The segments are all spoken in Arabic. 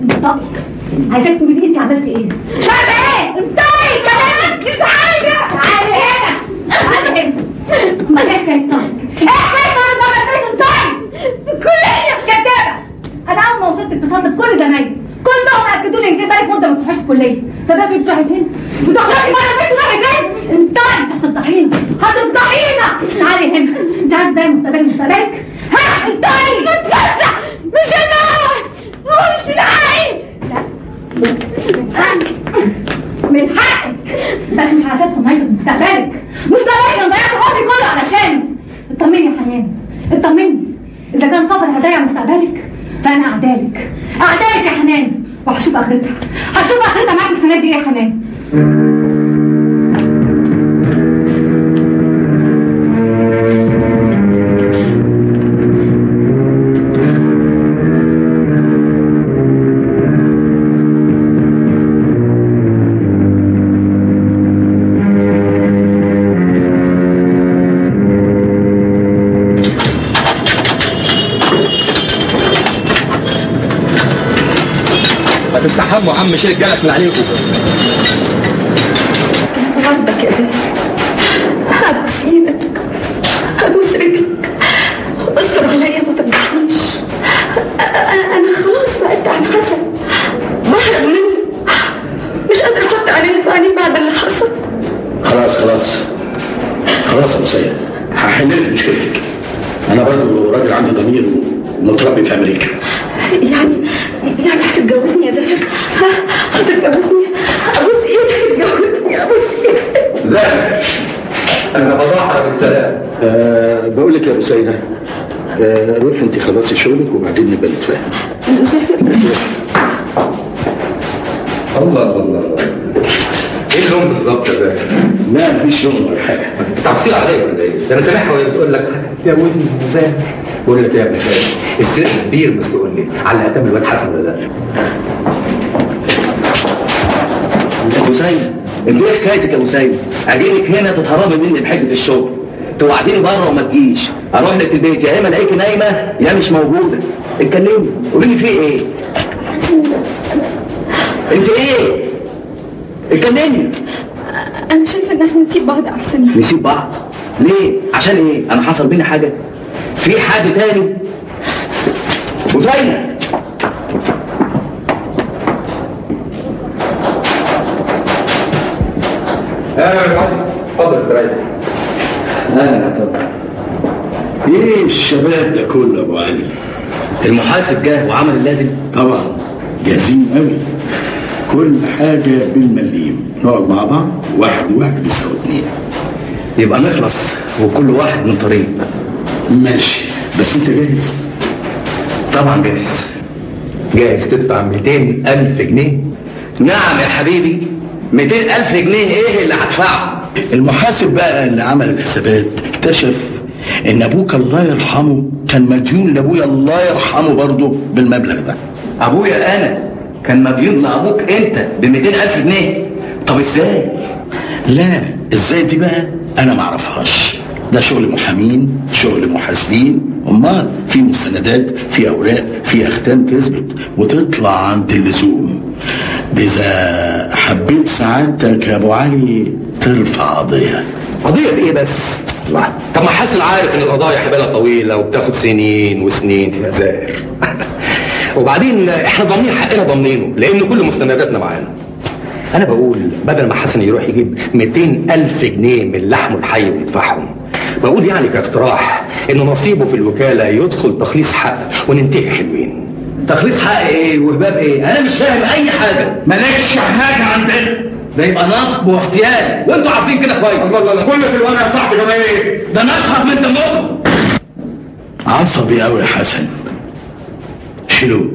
انطقي. عايزاك تقولي لي انت عملتي ايه؟ شايفه ايه؟ انطقي كمان مش حاجه. تعالي هنا تعالي هنا. ما ايه حكايه صاحبك؟ ايه حكايه صاحبك بره البيت؟ انطقي. الكليه كدابه. انا اول ما وصلت اتصلت بكل زمايلي كلهم اكدوا لي انت بقالك مده ما تروحيش الكليه. فبقيتوا بتروحي فين؟ بتخرجي بره البيت وتروحي فين؟ انطقي. انت هتفضحينا هتفضحينا. تعالي هنا. انت عايزه تضيعي مستقبلك؟ ها انطقي. بتفزع. مش انا هو مش من حقي. لا من حقك بس مش على حساب سمعتك ومستقبلك. مستقبلك انا ضيعت عمري كله علشانه. اطمني يا حنان اطمني. اذا كان سفر هضيع مستقبلك فانا اعدالك يا حنان. وهشوف اخرتها معاك السنه دي يا حنان. استحموا يا عم، شيل جالك من عليكم. ربك يا زين، هبوس ايدك هبوس رجلك، استر عليا ما تبكيش. انا خلاص بعدت عن حسن، بهرب منه، مش قادره احط عيني في عيني بعد اللي حصل. خلاص يا مسيب، هحل لك مشكلتك. انا برضه راجل عندي ضمير ومتربي في امريكا. يعني هتتجوزني يا زهر؟ هتتجوزني؟ ابوس ايدك اتجوزني ابوس ايدك. زهر انا بضحك بالسلام. بقول لك يا مسيبة، روح انت خلصي شغلك وبعدين نبقى نتفاهم. الله ايه اللون بالظبط يا زاهر؟ لا مفيش لون ولا حاجه. انت هتصير عليا ولا ايه؟ ده انا سامعها وهي بتقول لك هتتجوزني يا زاهر. بقول لك ايه يا ابن زاهر؟ السر كبير مش تقول لي على هتعمل الواد حسن ولا لا؟ ابو سيد انت ايه حكايتك يا ابو سيد؟ اجيلك هنا تتهربي مني بحجه الشغل، توعديني بره وما تجيش، اروح لك البيت يا اما الاقيكي نايمه يا مش موجوده. اتكلمي قولي لي في ايه؟ انت ايه؟ اتكلمي. انا شايفه ان احنا نسيب بعض احسن. نسيب بعض؟ ليه؟ عشان ايه؟ انا حصل بيني حاجه؟ في حد تاني؟ ابو سيد اتفضل استريح. اهلا يا صديقي. ايه الشباب ده كله ابو علي؟ المحاسب جه وعمل اللازم؟ طبعا جاهزين قوي، كل حاجه بالمليم. نقعد مع بعض واحد يساوي 2. يبقى نخلص وكل واحد من طريق. ماشي، بس انت جاهز؟ طبعا جاهز. جاهز تدفع 200,000 جنيه؟ نعم يا حبيبي، 200,000 جنيه ايه اللي هدفعه؟ المحاسب بقى اللي عمل الحسابات اكتشف ان ابوك الله يرحمه كان مديون لابويا الله يرحمه برضه بالمبلغ ده. ابويا انا كان مديون لابوك انت ب200,000 جنيه؟ طب ازاي؟ لا ازاي دي بقى انا معرفهاش، ده شغل محامين، شغل محاسبين. امال في مستندات، في اوراق، في اختام تثبت وتطلع عند اللزوم. ده اذا حبيت سعادتك يا ابو علي ترفع قضيه. قضيه ايه بس؟ الله، طب ما حاسن عارف ان القضايا حبالها طويله وبتاخد سنين وسنين يا زاهر. وبعدين احنا ضامنين حقنا، ضامنينه لان كل مستنداتنا معانا. انا بقول بدل ما حسن يروح يجيب 200,000 جنيه من لحمه الحي ويدفعهم، بقول يعني كاقتراح ان نصيبه في الوكاله يدخل تخليص حق وننتهي حلوين. تخليص حق ايه وهباب ايه؟ انا مش فاهم اي حاجه. مالكش حاجه عندنا. ده يبقى نصب واحتيال وانتوا عارفين كده كويس. الله كل في الورقه يا صاحبي. ده ايه؟ ده انا اشهر من دمكم. عصبي قوي يا حسن، شيلوه.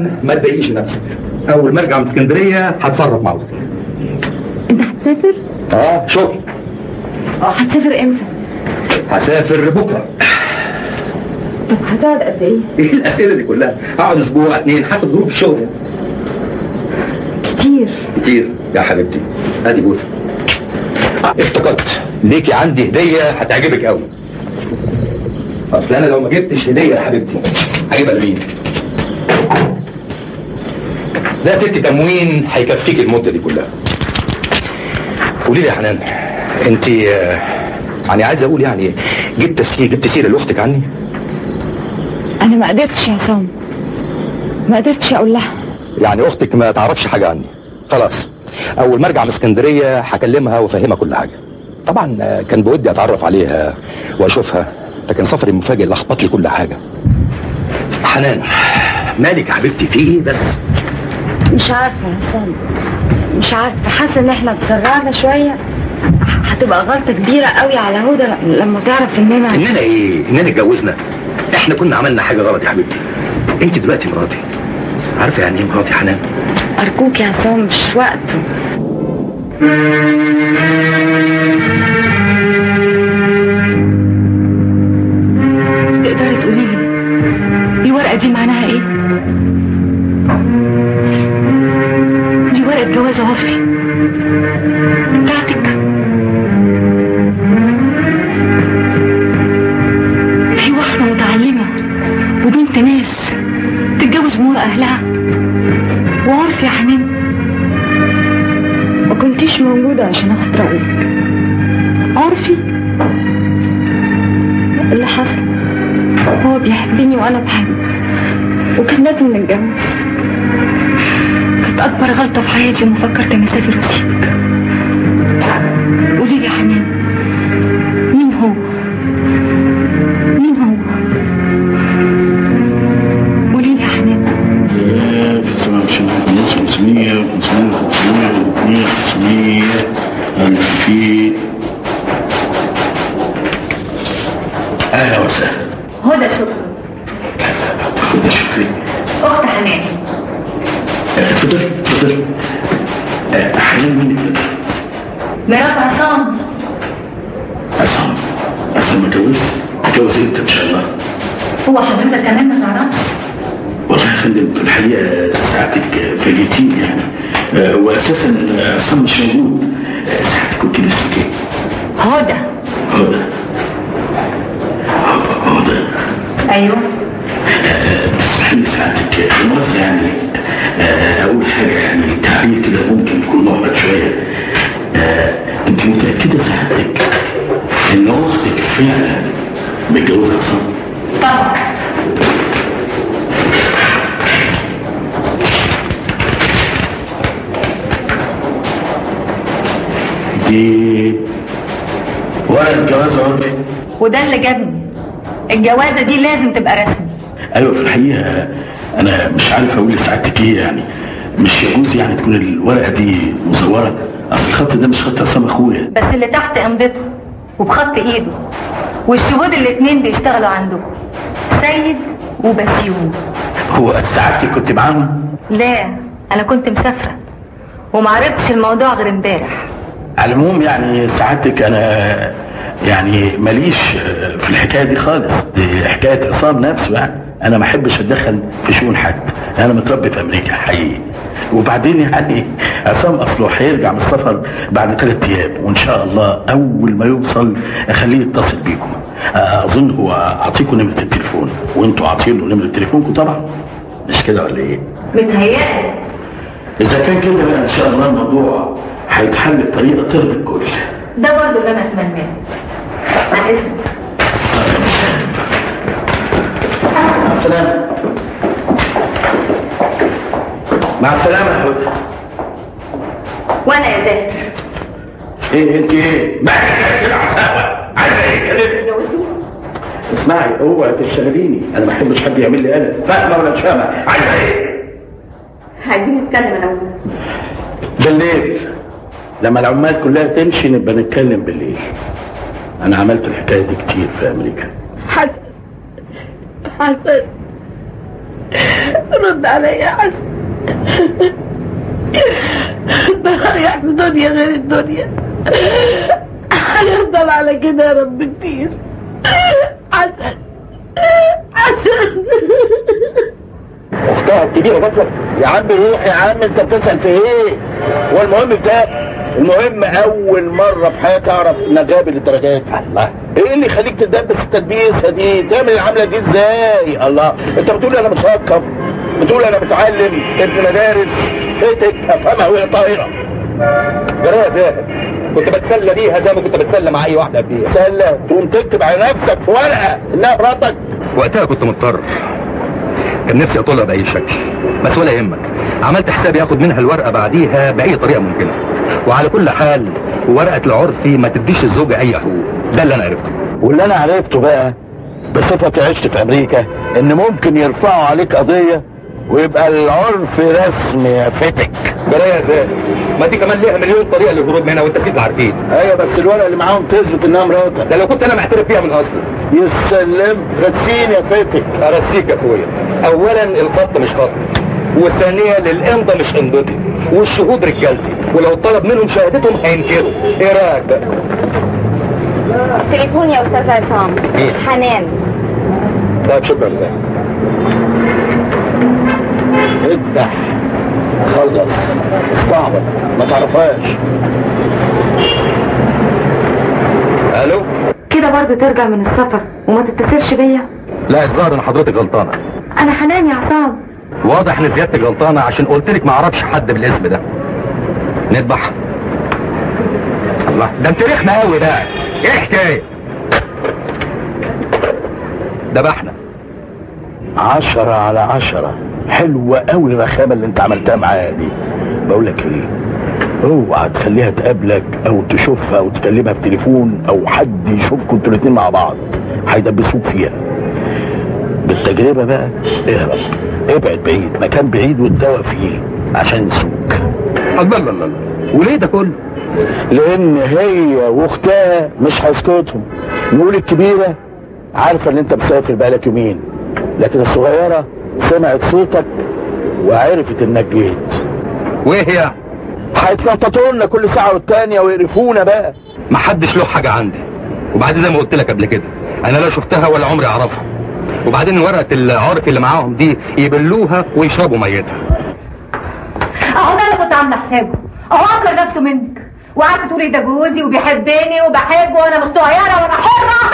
حنان ما تضايقيش نفسك، اول ما ارجع من اسكندريه هتصرف مع اختي. انت هتسافر؟ شغل. هتسافر امتى؟ هسافر بكره. طب هتقعد قد ايه؟ ايه الاسئله دي كلها؟ هقعد اسبوع 2 حسب ظروف الشغل. كتير يا حبيبتي. ادي بوسه. افتكرت ليكي عندي هديه هتعجبك قوي. اصل انا لو ما جبتش هديه يا حبيبتي هجيبها لمين؟ ده يا ستي تموين هيكفيك المده دي كلها. قولي لي يا حنان، انت يعني عايز اقول يعني جبت سيره لاختك عني؟ انا ما قدرتش يا عصام، ما قدرتش اقول لها. يعني اختك ما تعرفش حاجه عني؟ خلاص، اول ما ارجع من اسكندريه هكلمها وافهمها كل حاجه. طبعا كان بودي اتعرف عليها واشوفها، لكن سفري المفاجئ لخبط لي كل حاجه. حنان مالك يا حبيبتي، في ايه بس؟ مش عارفه يا عصام، مش عارفه، حاسه ان احنا اتسرعنا شويه. هتبقى غلطه كبيره قوي على هدى لما تعرف اننا ايه؟ اننا اتجوزنا؟ احنا كنا عملنا حاجه غلط يا حبيبتي. انت دلوقتي مراتي، عارفه يعني ايه مراتي حنان؟ ارجوك يا عصام مش وقته. تقدري تقولي لي الورقه دي معناها ايه؟ دي ورقه جواز عرفي بتاعتك. في واحده متعلمه وبنت ناس تتجوز بمور اهلها وعرف يا حنان. ما كنتيش موجودة عشان اخد رأيك. عرفي اللي حصل، هو بيحبني وانا بحبه وكان لازم نتجوز. كانت اكبر غلطة في حياتي لما فكرت اني اسافر واسيبك. قولي لي يا حنان، مين هو؟ قولي لي يا حنان. 500 2000. اهلا وسهلا. هدى شكري. هدى شكري اخت حنان. اتفضلي. حنان مين اتفضل؟ مرات عصام. عصام اتجوز امتى ان شاء الله؟ هو حضرتك كمان ما تعرفش؟ والله يا فندم في الحقيقه ساعتك فاجئتيني يعني. واساسا عصام مش موجود. ساعتك قلت لي اسمك ايه؟ هدى. ايوه. تسمحي لي ساعتك المؤاخذة يعني اول حاجه يعني تعبير كده ممكن يكون محرج شويه. انت متاكده ساعتك ان اختك فعلا متجوزه عصام؟ طبعا. دي ورقه جواز عرفي. وده اللي جابني، الجوازه دي لازم تبقى رسمي. ايوه في الحقيقه انا مش عارف اقول لسعادتك ايه يعني. مش يجوز يعني تكون الورقه دي مزوره. اصل الخط ده مش خط عصام اخويا. بس اللي تحت امضته وبخط ايده، والشهود الاتنين بيشتغلوا عنده، سيد وبسيون. هو سعادتك كنت معاهم؟ لا، انا كنت مسافره ومعرفتش الموضوع غير امبارح. على العموم يعني سعادتك انا يعني ماليش في الحكايه دي خالص. دي حكايه عصام نفسه يعني. انا ما احبش اتدخل في شؤون حد. انا متربي في امريكا حقيقي. وبعدين يعني عصام اصله هيرجع من السفر بعد 3 ايام، وان شاء الله اول ما يوصل اخليه يتصل بيكم. اظن هو اعطيكم نمره التليفون وانتوا عاطين له نمره تليفونكم طبعا، مش كده ولا ايه؟ متهيألي. اذا كان كده بقى ان شاء الله الموضوع هيتحل بطريقه ترضي الكل. ده برضه اللي انا اتمناه. مع اذنك. مع السلامه. مع السلامه يا هدى. وانا يا زاهر. ايه انت ايه؟ مالك كده عساوه؟ عايزه ايه كلمني؟ اسمعي اوعي تشتغليني، انا ما بحبش حد يعمل لي قلق. فاهمه ولا مش فاهمه؟ عايزه ايه؟ عايزين نتكلم انا وانت. بالليل لما العمال كلها تمشي نبقى نتكلم بالليل. انا عملت الحكايه دي كتير في امريكا. حسن رد عليا يا حسن. ده رايح في دنيا غير الدنيا، هيفضل على كده يا رب كتير. حسن حسن. اختها الكبيره بطلت. يا عم روح يا عم، انت بتسال في ايه؟ هو المهم بتاع المهم اول مره في حياتي اعرف انك غابي للدرجات. الله، ايه اللي يخليك تدبس التدبيسه دي؟ تعمل العمله دي ازاي؟ الله، انت بتقول انا مثقف، بتقول انا متعلم ابن مدارس، فتك افهمها وهي طايره. جرايه زاهد، كنت بتسلى بيها زي ما كنت بتسلى مع اي واحده قبليها. سله تقوم تكتب على نفسك في ورقه انها مراتك؟ وقتها كنت مضطر، كان نفسي اطولها باي شكل، بس ولا يهمك، عملت حسابي اخد منها الورقه بعديها باي طريقه ممكنه. وعلى كل حال ورقه العرفي ما تديش الزوجه اي حقوق، ده اللي انا عرفته. واللي انا عرفته بقى بصفتي عشت في امريكا ان ممكن يرفعوا عليك قضيه ويبقى العرف رسمي يا فتك. جرايه زاهد، ما دي كمان ليها مليون طريقه للهروب منها وانت سيد العارفين. ايوه بس الورقه اللي معاهم تثبت انها مراتك. ده لو كنت انا معترف بيها من اصله. يسلم رسين يا فتك. ارسيك يا اخويا، اولا الخط مش خط، وثانيا الامضه مش امضتي، والشهود رجالتي، ولو طلب منهم شهادتهم هينكروا. ايه رايك بقى؟ تليفون يا استاذ عصام. مين؟ حنان. طيب شكرا لك. اذبح، خلص، استعبط، ما تعرفهاش. الو؟ كده برضو ترجع من السفر وما تتصلش بيا؟ لا الظاهر ان حضرتك غلطانه. انا حنان يا عصام. واضح ان زيادتك غلطانه عشان قلت لك ما اعرفش حد بالاسم ده. نذبح. الله، ده انت رخمه قوي بقى. ايه حكايه؟ ذبحنا. 10/10. حلوة قوي الرخامة اللي انت عملتها معايا دي. بقول لك ايه، اوعى تخليها تقابلك او تشوفها او تكلمها في تليفون او حد يشوفكم انتوا الاتنين مع بعض، هيدبسوك فيها. بالتجربة بقى اهرب، ابعد بعيد، مكان بعيد واتدوق فيه عشان ينسوك. الله الله الله، وليه ده كله؟ لان هي واختها مش هيسكتهم. نقول الكبيرة عارفة ان انت مسافر بقالك يومين، لكن الصغيرة سمعت صوتك وعرفت انك جيت. وايه هي؟ هيتنططوا لنا كل ساعة والتانية ويقرفونا بقى. محدش له حاجه عندي، وبعدين زي ما قلت لك قبل كده انا لا شفتها ولا عمري اعرفها. وبعدين ورقه العرف اللي معاهم دي يبلوها ويشربوا ميتها. اهو ده اللي كنت عامله حسابه، اهو انكر نفسه منك وقعدت تقولي ده جوزي وبيحبني وبحبه وانا مستعيره وانا حره.